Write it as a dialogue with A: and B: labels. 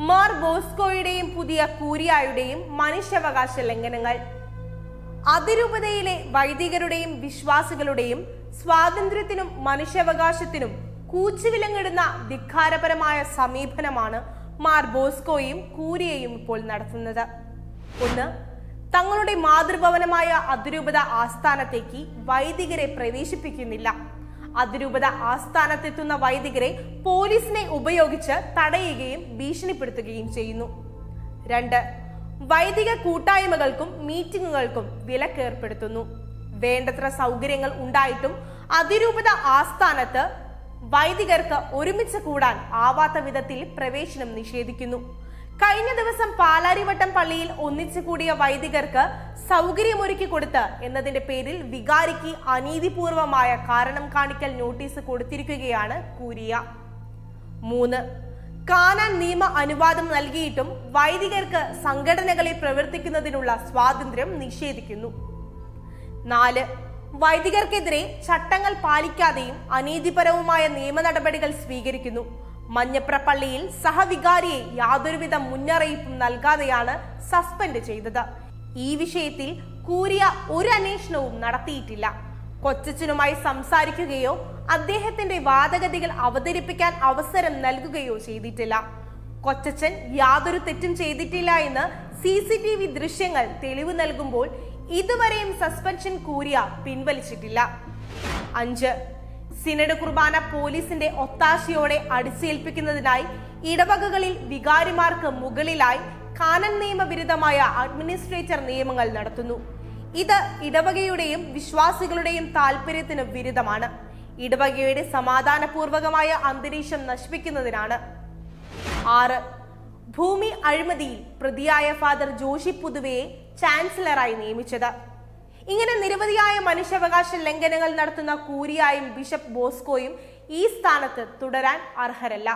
A: മാർ ബോസ്കോയുടെയും പുതിയ കൂരിയായുടെയും മനുഷ്യാവകാശ ലംഘനങ്ങൾ. അതിരൂപതയിലെ വൈദികരുടെയും വിശ്വാസികളുടെയും സ്വാതന്ത്ര്യത്തിനും മനുഷ്യാവകാശത്തിനും കൂച്ചുവിലങ്ങിടുന്ന ധിക്കാരപരമായ സമീപനമാണ് മാർ ബോസ്കോയും കൂരിയയും ഇപ്പോൾ നടത്തുന്നത്. ഒന്ന്, തങ്ങളുടെ മാതൃഭവനമായ അതിരൂപത ആസ്ഥാനത്തേക്ക് വൈദികരെ പ്രവേശിപ്പിക്കുന്നില്ല. അതിരൂപത ആസ്ഥാനത്തെത്തുന്ന വൈദികരെ പോലീസിനെ ഉപയോഗിച്ച് തടയുകയും ഭീഷണിപ്പെടുത്തുകയും ചെയ്യുന്നു. 2, വൈദിക കൂട്ടായ്മകൾക്കും മീറ്റിംഗുകൾക്കും വിലക്കേർപ്പെടുത്തുന്നു. വേണ്ടത്ര സൗകര്യങ്ങൾ ഉണ്ടായിട്ടും അതിരൂപത ആസ്ഥാനത്ത് വൈദികർക്ക് ഒരുമിച്ച് കൂടാൻ ആവാത്ത വിധത്തിൽ പ്രവേശനം നിഷേധിക്കുന്നു. കഴിഞ്ഞ ദിവസം പാലാരിവട്ടം പള്ളിയിൽ ഒന്നിച്ചു കൂടിയ വൈദികർക്ക് സൗകര്യമൊരുക്കി കൊടുത്ത് എന്നതിന്റെ പേരിൽ വികാരിക്ക് അനീതിപൂർവമായ കാരണം കാണിക്കൽ നോട്ടീസ് കൊടുത്തിരിക്കുകയാണ് കൂരിയ. 3, കാനാൻ നിയമ അനുവാദം നൽകിയിട്ടും വൈദികർക്ക് സംഘടനകളിൽ പ്രവർത്തിക്കുന്നതിനുള്ള സ്വാതന്ത്ര്യം നിഷേധിക്കുന്നു. 4, വൈദികർക്കെതിരെ ചട്ടങ്ങൾ പാലിക്കാതെയും അനീതിപരവുമായ നിയമ നടപടികൾ സ്വീകരിക്കുന്നു. മഞ്ഞപ്ര പള്ളിയിൽ സഹവികാരിയെ യാതൊരുവിധ മുന്നറിയിപ്പും നൽകാതെയാണ് സസ്പെൻഡ് ചെയ്തത്. ഈ വിഷയത്തിൽ കൂരിയ ഒരു അന്വേഷണവും നടത്തിയിട്ടില്ല. കൊച്ചച്ചനുമായി സംസാരിക്കുകയോ അദ്ദേഹത്തിന്റെ വാദഗതികൾ അവതരിപ്പിക്കാൻ അവസരം നൽകുകയോ ചെയ്തിട്ടില്ല. കൊച്ചച്ചൻ യാതൊരു തെറ്റും ചെയ്തിട്ടില്ല എന്ന് CCTV ദൃശ്യങ്ങൾ തെളിവ് നൽകുമ്പോൾ ഇതുവരെയും സസ്പെൻഷൻ കൂരിയ പിൻവലിച്ചിട്ടില്ല. 5, സിനഡ് കുർബാന പോലീസിന്റെ ഒത്താശയോടെ അടിച്ചേൽപ്പിക്കുന്നതിനായി ഇടവകകളിൽ വികാരിമാർക്ക് മുകളിലായി കാനൻ നിയമവിരുദ്ധമായ അഡ്മിനിസ്ട്രേറ്റർ നിയമങ്ങൾ നടത്തുന്നു. ഇത് ഇടവകയുടെയും വിശ്വാസികളുടെയും താല്പര്യത്തിന് വിരുദ്ധമാണ്. ഇടവകയുടെ സമാധാനപൂർവകമായ അന്തരീക്ഷം നശിപ്പിക്കുന്നതിനാണ്. 6, ഭൂമി അഴിമതിയിൽ പ്രതിയായ ഫാദർ ജോഷി പുതുവയെ ചാൻസലറായി നിയമിച്ചത്. ഇങ്ങനെ നിരവധിയായ മനുഷ്യാവകാശ ലംഘനങ്ങൾ നടത്തുന്ന കൂരിയായും ബിഷപ്പ് ബോസ്കോയും ഈ സ്ഥാനത്ത് തുടരാൻ അർഹരല്ല.